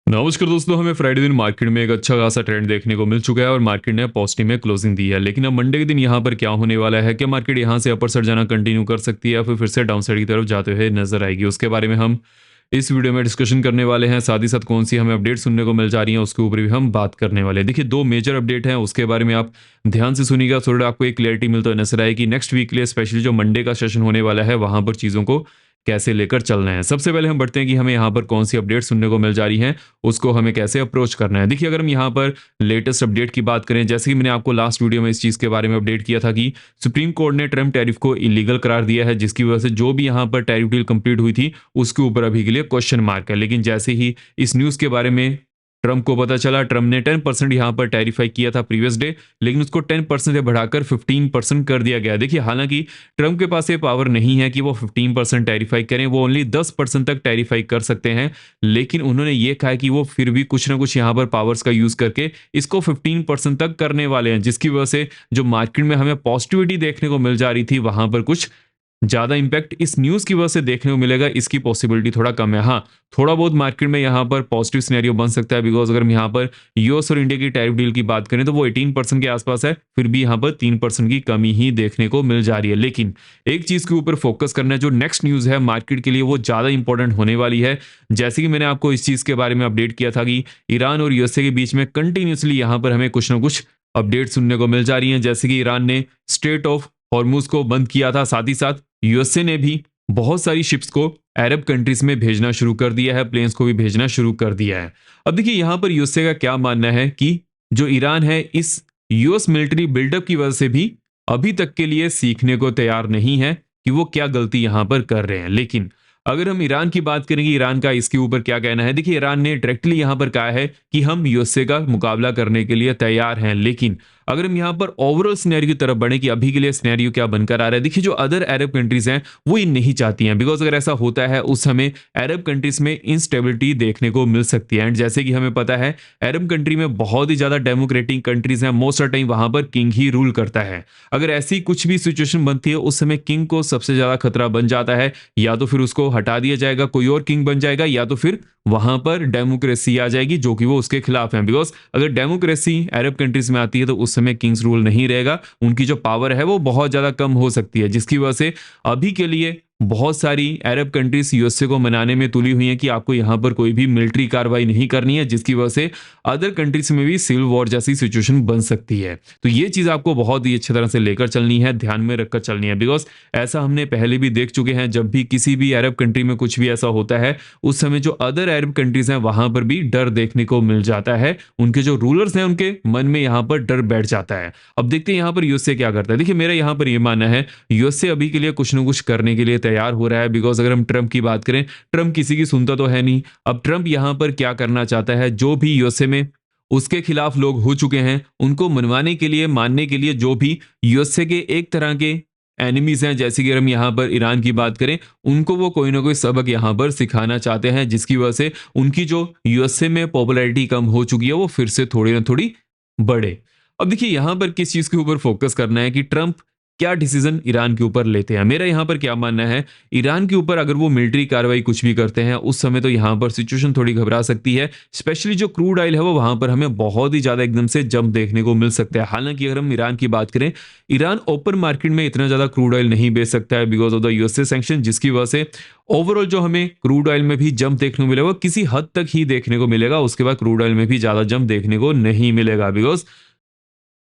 नमस्कार दोस्तों, हमें फ्राइडे दिन मार्केट में एक अच्छा खासा ट्रेंड देखने को मिल चुका है और मार्केट ने पॉजिटिव में क्लोजिंग दी है। लेकिन अब मंडे के दिन यहाँ पर क्या होने वाला है, क्या मार्केट यहाँ से अपर साइड जाना कंटिन्यू कर सकती है या फिर से डाउन साइड की तरफ जाते हुए नजर आएगी, उसके बारे में हम इस वीडियो में डिस्कशन करने वाले हैं। साथ ही साथ कौन सी हमें अपडेट सुनने को मिल जा रही है उसके ऊपर भी हम बात करने वाले हैं। देखिए, दो मेजर अपडेट हैं, उसके बारे में आप ध्यान से सुनिएगा, थोड़ा आपको एक क्लैरिटी मिलता हुआ नजर आएगी। नेक्स्ट वीक के लिए स्पेशली जो मंडे का सेशन होने वाला है वहां पर चीजों को कैसे लेकर चलना है। सबसे पहले हम बढ़ते हैं कि हमें यहाँ पर कौन सी अपडेट सुनने को मिल जा रही है, उसको हमें कैसे अप्रोच करना है। देखिए, अगर हम यहाँ पर लेटेस्ट अपडेट की बात करें, जैसे कि मैंने आपको लास्ट वीडियो में इस चीज़ के बारे में अपडेट किया था कि सुप्रीम कोर्ट ने ट्रम्प टैरिफ को इलीगल करार दिया है, जिसकी वजह से जो भी यहाँ पर टैरिफ डील कंप्लीट हुई थी उसके ऊपर अभी के लिए क्वेश्चन मार्क है। लेकिन जैसे ही इस न्यूज़ के बारे में ट्रम्प को पता चला, ट्रम्प ने 10% यहाँ पर टैरिफाई किया था प्रीवियस डे, लेकिन उसको 10% से बढ़ाकर 15% कर दिया गया। देखिए, हालांकि ट्रम्प के पास ये पावर नहीं है कि वो 15% टैरिफाई करें, वो ओनली 10% तक टैरिफाई कर सकते हैं। लेकिन उन्होंने ये कहा है कि वो फिर भी कुछ ना कुछ यहाँ पर पावर्स का यूज करके इसको 15% तक करने वाले हैं, जिसकी वजह से जो मार्केट में हमें पॉजिटिविटी देखने को मिल जा रही थी वहां पर कुछ ज्यादा इंपैक्ट इस न्यूज की वजह से देखने को मिलेगा, इसकी पॉसिबिलिटी थोड़ा कम है। हाँ, थोड़ा बहुत मार्केट में यहाँ पर पॉजिटिव सिनेरियो बन सकता है, बिकॉज अगर हम यहाँ पर यूएस और इंडिया की टैरिफ डील की बात करें तो वो 18% के आसपास है, फिर भी यहाँ पर 3% की कमी ही देखने को मिल जा रही है। लेकिन एक चीज के ऊपर फोकस करना है, जो नेक्स्ट न्यूज है मार्केट के लिए वो ज्यादा इंपॉर्टेंट होने वाली है। जैसे कि मैंने आपको इस चीज के बारे में अपडेट किया था कि ईरान और यूएसए के बीच में कंटिन्यूसली यहाँ पर हमें कुछ ना कुछ अपडेट सुनने को मिल जा रही है। जैसे कि ईरान ने स्ट्रेट ऑफ हॉर्मुज को बंद किया था, साथ ही साथ यूएसए ने भी बहुत सारी शिप्स को अरब कंट्रीज में भेजना शुरू कर दिया है, प्लेन्स को भी भेजना शुरू कर दिया है। अब देखिए, यहां पर यूएसए का क्या मानना है कि जो ईरान है इस यूएस मिलिट्री बिल्डअप की वजह से भी अभी तक के लिए सीखने को तैयार नहीं है कि वो क्या गलती यहां पर कर रहे हैं। लेकिन अगर हम ईरान की बात करेंगे, ईरान का इसके ऊपर क्या कहना है। देखिए, ईरान ने डायरेक्टली यहां पर कहा है कि हम यूएसए का मुकाबला करने के लिए तैयार हैं। लेकिन अगर हम यहाँ पर ओवरऑल सिनेरियो की तरफ बढ़े कि अभी के लिए सिनेरियो क्या बनकर आ रहा है, देखिए जो अदर अरब कंट्रीज हैं वो ये नहीं चाहती हैं, बिकॉज अगर ऐसा होता है उस समय अरब कंट्रीज में इंस्टेबिलिटी देखने को मिल सकती है। एंड जैसे कि हमें पता है अरब कंट्री में बहुत ही ज्यादा डेमोक्रेटिक कंट्रीज हैं, मोस्ट ऑफ टाइम वहां पर किंग ही रूल करता है। अगर ऐसी कुछ भी सिचुएशन बनती है उस समय किंग को सबसे ज्यादा खतरा बन जाता है, या तो फिर उसको हटा दिया जाएगा, कोई और किंग बन जाएगा, या तो फिर वहां पर डेमोक्रेसी आ जाएगी जो कि वो उसके खिलाफ है। बिकॉज अगर डेमोक्रेसी अरब कंट्रीज में आती है तो उस समय किंग्स रूल नहीं रहेगा, उनकी जो पावर है वो बहुत ज्यादा कम हो सकती है, जिसकी वजह से अभी के लिए बहुत सारी अरब कंट्रीज यूएसए को मनाने में तुली हुई हैं कि आपको यहां पर कोई भी मिलिट्री कार्रवाई नहीं करनी है, जिसकी वजह से अदर कंट्रीज में भी सिविल वॉर जैसी सिचुएशन बन सकती है। तो ये चीज आपको बहुत ही अच्छी तरह से लेकर चलनी है, ध्यान में रखकर चलनी है, बिकॉज ऐसा हमने पहले भी देख चुके हैं। जब भी किसी भी अरब कंट्री में कुछ भी ऐसा होता है उस समय जो अदर अरब कंट्रीज हैं वहां पर भी डर देखने को मिल जाता है, उनके जो रूलर्स हैं उनके मन में यहाँ पर डर बैठ जाता है। अब देखते हैं यहाँ पर यूएसए क्या करता है। देखिए, मेरा यहाँ पर यह मानना है यूएसए अभी के लिए कुछ ना कुछ करने के लिए तैयार हो रहा है, बिकॉज अगर हम ट्रम्प की बात करें, ट्रम्प किसी की सुनता तो है नहीं। अब ट्रम्प यहां पर क्या करना चाहता है, जो भी यूएसए में उसके खिलाफ लोग हो चुके हैं उनको मनवाने के लिए, मानने के लिए, जो भी यूएसए के एक तरह के एनिमीज हैं, जैसे कि हम यहाँ पर ईरान की बात करें, उनको वो कोई ना कोई सबक यहाँ पर सिखाना चाहते हैं, जिसकी वजह से उनकी जो यूएसए में पॉपुलैरिटी कम हो चुकी है वो फिर से थोड़ी ना थोड़ी बढ़े। अब देखिए, यहाँ पर किस चीज के ऊपर फोकस करना है कि ट्रम्प क्या डिसीजन ईरान के ऊपर लेते हैं। मेरा यहाँ पर क्या मानना है, ईरान के ऊपर अगर वो मिलिट्री कार्रवाई कुछ भी करते हैं उस समय तो यहाँ पर सिचुएशन थोड़ी घबरा सकती है, स्पेशली जो क्रूड ऑयल है वो वहां पर हमें बहुत ही ज्यादा एकदम से जंप देखने को मिल सकता है। हालांकि अगर हम ईरान की बात करें, ईरान ओपन मार्केट में इतना ज्यादा क्रूड ऑयल नहीं बेच सकता है because of the USA sanction, जिसकी वजह से ओवरऑल जो हमें क्रूड ऑयल में भी जंप देखने को मिलेगा किसी हद तक ही देखने को मिलेगा, उसके बाद क्रूड ऑयल में भी ज्यादा जंप देखने को नहीं मिलेगा। बिकॉज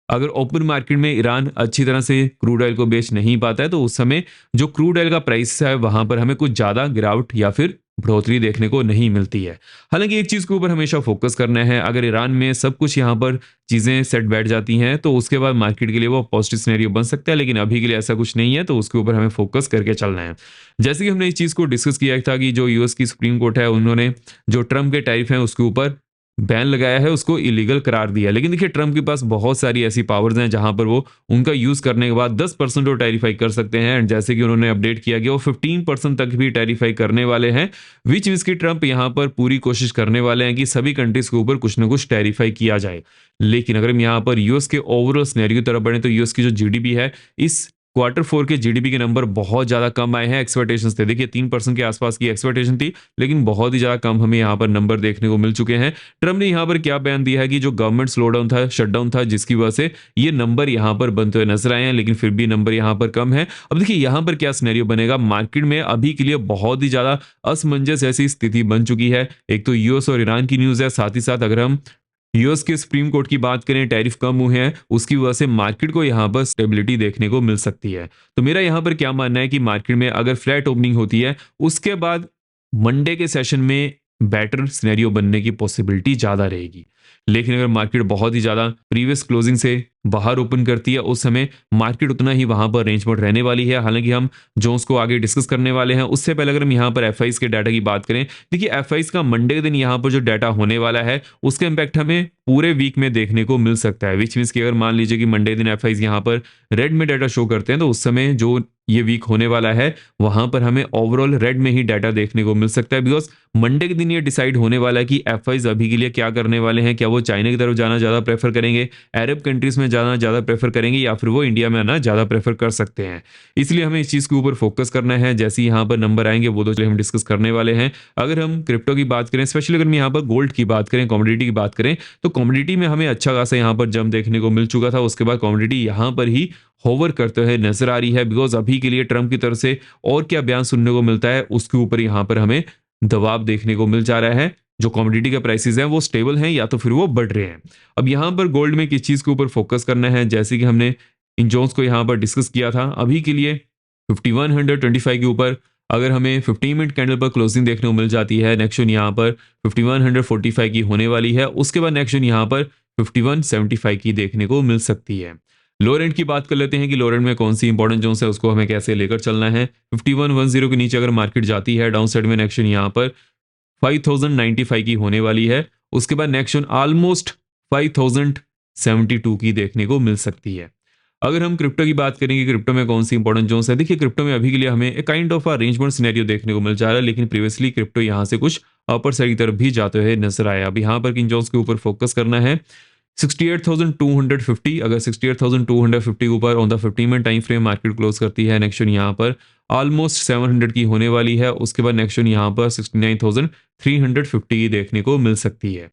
अगर ओपन मार्केट में ईरान अच्छी तरह से क्रूड ऑयल को बेच नहीं पाता है तो उस समय जो क्रूड ऑयल का प्राइस है वहां पर हमें कुछ ज्यादा गिरावट या फिर बढ़ोतरी देखने को नहीं मिलती है। हालांकि एक चीज के ऊपर हमेशा फोकस करना है, अगर ईरान में सब कुछ यहाँ पर चीजें सेट बैठ जाती हैं तो उसके बाद मार्केट के लिए वो पॉजिटिव सिनेरियो बन सकता है, लेकिन अभी के लिए ऐसा कुछ नहीं है, तो उसके ऊपर हमें फोकस करके चलना है। जैसे कि हमने इस चीज को डिस्कस किया था कि जो यूएस की सुप्रीम कोर्ट है उन्होंने जो ट्रम्प के टैरिफ हैं उसके ऊपर बैन लगाया है, उसको इलीगल करार दिया। लेकिन देखिए, ट्रम्प के पास बहुत सारी ऐसी पावर्स हैं जहां पर वो उनका यूज करने के बाद 10% वो टैरिफाई कर सकते हैं। एंड जैसे कि उन्होंने अपडेट किया कि वो 15% तक भी टैरिफाई करने वाले हैं, विच मींस कि ट्रम्प यहां पर पूरी कोशिश करने वाले हैं कि सभी कंट्रीज के ऊपर कुछ ना कुछ टैरिफाई किया जाए। लेकिन अगर हम यहाँ पर यूएस के ओवरऑल सिनेरियो की तरफ बढ़े तो यूएस की जो जीडीपी है इस क्वार्टर 4 के जीडीपी के नंबर बहुत ज़्यादा कम आए हैं एक्सपेक्टेशंस थे। देखिए 3% के आसपास की एक्सपेक्टेशन थी, लेकिन बहुत ही ज़्यादा कम हमें यहाँ पर नंबर देखने को मिल चुके हैं। ट्रम्प ने यहाँ पर क्या बयान दिया है कि जो गवर्नमेंट स्लोडाउन था, शटडाउन था, जिसकी वजह से ये नंबर यहाँ पर बनते हुए नजर आए हैं, लेकिन फिर भी नंबर यहाँ पर कम है। अब देखिए यहाँ पर क्या सिनेरियो बनेगा, मार्केट में अभी के लिए बहुत ही ज़्यादा असमंजस ऐसी स्थिति बन चुकी है। एक तो यूएस और ईरान की न्यूज़ है, साथ ही साथ अगर हम यूएस के सुप्रीम कोर्ट की बात करें, टैरिफ कम हुए हैं, उसकी वजह से मार्केट को यहाँ पर स्टेबिलिटी देखने को मिल सकती है। तो मेरा यहाँ पर क्या मानना है कि मार्केट में अगर फ्लैट ओपनिंग होती है, उसके बाद मंडे के सेशन में बेटर सिनेरियो बनने की पॉसिबिलिटी ज़्यादा रहेगी। लेकिन अगर मार्केट बहुत ही ज़्यादा प्रीवियस क्लोजिंग से बाहर ओपन करती है, उस समय मार्केट उतना ही वहां पर रेंज मोड रहने वाली है। हालांकि हम जोन्स को आगे डिस्कस करने वाले हैं, उससे पहले अगर हम यहाँ पर एफआईस के डाटा की बात करें, देखिए एफआईस का मंडे के दिन यहाँ पर जो डाटा होने वाला है, उसका इंपैक्ट हमें पूरे वीक में देखने को मिल सकता है। विच मीन्स कि अगर मान लीजिए कि मंडे दिन एफआईस यहाँ पर रेड में डाटा शो करते हैं, तो उस समय जो ये वीक होने वाला है, वहां पर हमें ओवरऑल रेड में ही डाटा देखने को मिल सकता है। बिकॉज मंडे के दिन ये डिसाइड होने वाला है कि एफआईस अभी के लिए क्या करने वाले हैं। क्या वो चाइना की तरफ जाना ज़्यादा प्रेफर करेंगे, अरब कंट्रीज में जाना ज़्यादा प्रेफर करेंगे, या फिर वो इंडिया में आना ज़्यादा प्रेफर कर सकते हैं। इसलिए हमें इस चीज़ के ऊपर फोकस करना है। जैसे ही यहाँ पर नंबर आएंगे वो तो चलिए हम डिस्कस करने वाले हैं। अगर हम क्रिप्टो की बात करें, स्पेशली अगर हम यहाँ पर गोल्ड की बात करें, कमोडिटी की बात करें, तो कमोडिटी में हमें अच्छा खासा यहाँ पर जंप देखने को मिल चुका था। उसके बाद कमोडिटी यहाँ पर ही होवर करते हुए नजर आ रही है। बिकॉज अभी के लिए ट्रंप की तरफ से और क्या बयान सुनने को मिलता है, उसके ऊपर यहाँ पर हमें दबाव देखने को मिल जा रहा है। जो कमोडिटी के प्राइसेस हैं वो स्टेबल हैं या तो फिर वो बढ़ रहे हैं। अब यहाँ पर गोल्ड में किस चीज़ के ऊपर फोकस करना है, जैसे कि हमने इन जोन्स को यहाँ पर डिस्कस किया था, अभी के लिए 5125 के ऊपर अगर हमें 15 मिनट कैंडल पर क्लोजिंग देखने को मिल जाती है, नेक्स्ट जोन यहाँ पर 5145 की होने वाली है। उसके बाद नेक्स्ट जोन यहाँ पर 5175 की देखने को मिल सकती है। लोअर एंड की बात कर लेते हैं कि लोअर एंड में कौन सी इंपॉर्टेंट जोन्स है, उसको हमें कैसे लेकर चलना है। 5110 के नीचे अगर मार्केट जाती है, डाउन साइड में नेक्स्ट जोन यहाँ पर 5095 की होने वाली है। उसके बाद नेक्स्ट जोन ऑलमोस्ट 5072 की देखने को मिल सकती है। अगर हम क्रिप्टो की बात करेंगे, क्रिप्टो में कौन सी इंपॉर्टेंट जोन्स है, देखिए क्रिप्टो में अभी के लिए हमें एक काइंड ऑफ अरेंजमेंट सिनेरियो देखने को मिल जा रहा है, लेकिन प्रीवियसली क्रिप्टो यहाँ से कुछ अपर साइड की तरफ भी जाते हुए नजर आया। अब यहाँ पर किन जोन्स के ऊपर फोकस करना है, 68,250, अगर 68,250 के ऊपर on the 15 minute time frame market close करती है, नेक्स्ट यहाँ पर ऑलमोस्ट 700 की होने वाली है। उसके बाद नेक्स्ट यहाँ पर 69,350 की देखने को मिल सकती है।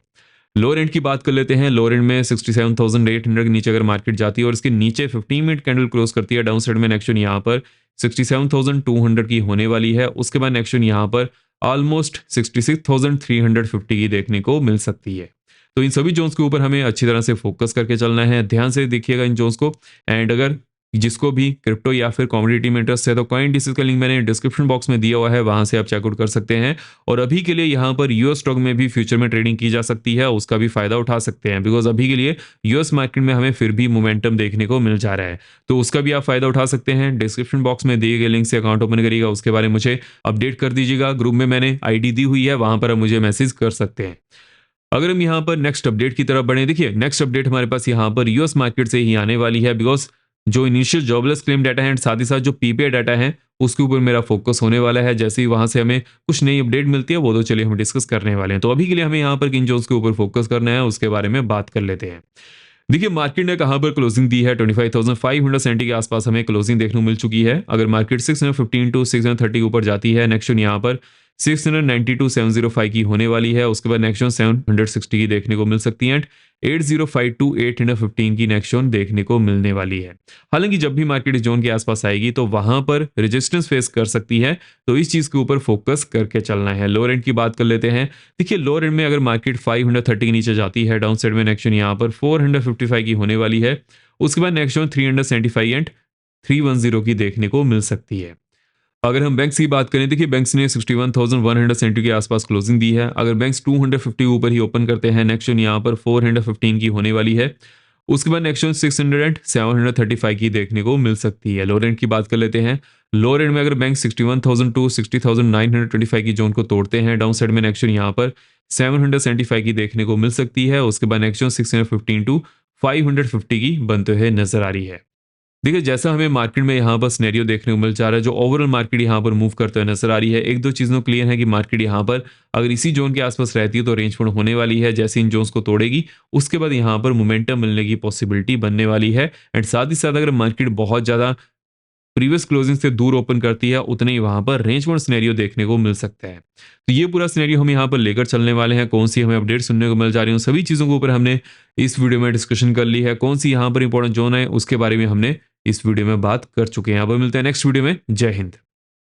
लोअर एंड की बात कर लेते हैं, लोअर एंड में 67,800 के नीचे अगर मार्केट जाती है और इसके नीचे 15 मिनट कैंडल क्लोज करती है, डाउन साइड में नेक्स्ट यहाँ पर 67,200 की होने वाली है। उसके बाद नेक्स्ट यहाँ पर ऑलमोस्ट 66,350 की देखने को मिल सकती है। तो इन सभी जोन्स के ऊपर हमें अच्छी तरह से फोकस करके चलना है, ध्यान से देखिएगा इन जोन्स को। एंड अगर जिसको भी क्रिप्टो या फिर कमोडिटी में इंटरेस्ट है, तो कॉइनडिस्क का लिंक मैंने डिस्क्रिप्शन बॉक्स में दिया हुआ है, वहां से आप चेकआउट कर सकते हैं। और अभी के लिए यहाँ पर यूएस स्टॉक में भी फ्यूचर में ट्रेडिंग की जा सकती है, उसका भी फायदा उठा सकते हैं। बिकॉज अभी के लिए यूएस मार्केट में हमें फिर भी मोमेंटम देखने को मिल जा रहा है, तो उसका भी आप फायदा उठा सकते हैं। डिस्क्रिप्शन बॉक्स में दिए गए लिंक से अकाउंट ओपन करिएगा, उसके बारे में मुझे अपडेट कर दीजिएगा। ग्रुप में मैंने आईडी दी हुई है, वहां पर आप मुझे मैसेज कर सकते हैं। अगर हम यहाँ पर नेक्स्ट अपडेट की तरफ बढ़े, देखिए नेक्स्ट अपडेट हमारे पास यहाँ पर यूएस मार्केट से ही आने वाली है। बिकॉज जो इनिशियल जॉबलेस क्लेम डाटा है, साथ ही साथ जो पीपीआई डाटा है, उसके ऊपर मेरा फोकस होने वाला है। जैसे ही वहां से हमें कुछ नई अपडेट मिलती है, वो तो चलिए हम डिस्कस करने वाले हैं। तो अभी के लिए हमें यहाँ पर किन जोन्स के ऊपर फोकस करना है, उसके बारे में बात कर लेते हैं। देखिए मार्केट ने कहां पर क्लोजिंग दी है, 25,570 के आसपास हमें क्लोजिंग देखने को मिल चुकी है। अगर मार्केट 615 टू 630 के ऊपर जाती है, नेक्स्ट यहाँ पर 692,705 की होने वाली है। उसके बाद नेक्स्ट 760 की देखने को मिल सकती है। 805 टू 815 की नेक्स्ट देखने को मिलने वाली है। हालांकि जब भी मार्केट इस जोन के आसपास आएगी तो वहां पर रेजिस्टेंस फेस कर सकती है, तो इस चीज के ऊपर फोकस करके चलना है। लोअर एंड की बात कर लेते हैं। देखिए लोअर एंड में अगर मार्केट 530 के नीचे जाती है, डाउन साइड में नेक्स्ट यहाँ पर 455 की होने वाली है। उसके बाद नेक्स्ट 375 एंड 310 की देखने को मिल सकती है। अगर हम बैंक्स की बात करें, देखिए बैंक्स ने 61,170 के आसपास क्लोजिंग दी है। अगर बैंक्स 250 ऊपर ही ओपन करते हैं, नेक्स्ट यहाँ पर 415 की होने वाली है। उसके बाद नेक्स्ट 600 एंड 735 की देखने को मिल सकती है। लोअर एंड की बात कर लेते हैं। लोअर एंड में अगर बैंक 61,000 टू 60,925 की जोन को तोड़ते हैं, डाउन साइड में नेक्स्ट यहाँ पर 775 की देखने को मिल सकती है। उसके बाद नेक्स्ट 615 टू 550 की बनते हुए नजर आ रही है। देखिए जैसा हमें मार्केट में यहाँ पर सिनेरियो देखने को मिल जा रहा है, जो ओवरऑल मार्केट यहाँ पर मूव करते हुए नजर आ रही है, एक दो चीज़ों क्लियर है कि मार्केट यहाँ पर अगर इसी जोन के आसपास रहती है तो रेंज फाउंड होने वाली है। जैसे इन जोन्स को तोड़ेगी, उसके बाद यहाँ पर मोमेंटम मिलने की पॉसिबिलिटी बनने वाली है। एंड साथ ही साथ अगर मार्केट बहुत ज़्यादा प्रीवियस क्लोजिंग से दूर ओपन करती है, उतने ही वहां पर रेंज बाउंड सिनेरियो देखने को मिल सकता है। तो ये पूरा सिनेरियो हम यहाँ पर लेकर चलने वाले हैं। कौन सी हमें अपडेट सुनने को मिल जा रही है, सभी चीज़ों के ऊपर हमने इस वीडियो में डिस्कशन कर ली है। कौन सी यहाँ पर इंपॉर्टेंट जोन है उसके बारे में हमने इस वीडियो में बात कर चुके हैं। अब मिलते हैं नेक्स्ट वीडियो में। जय हिंद।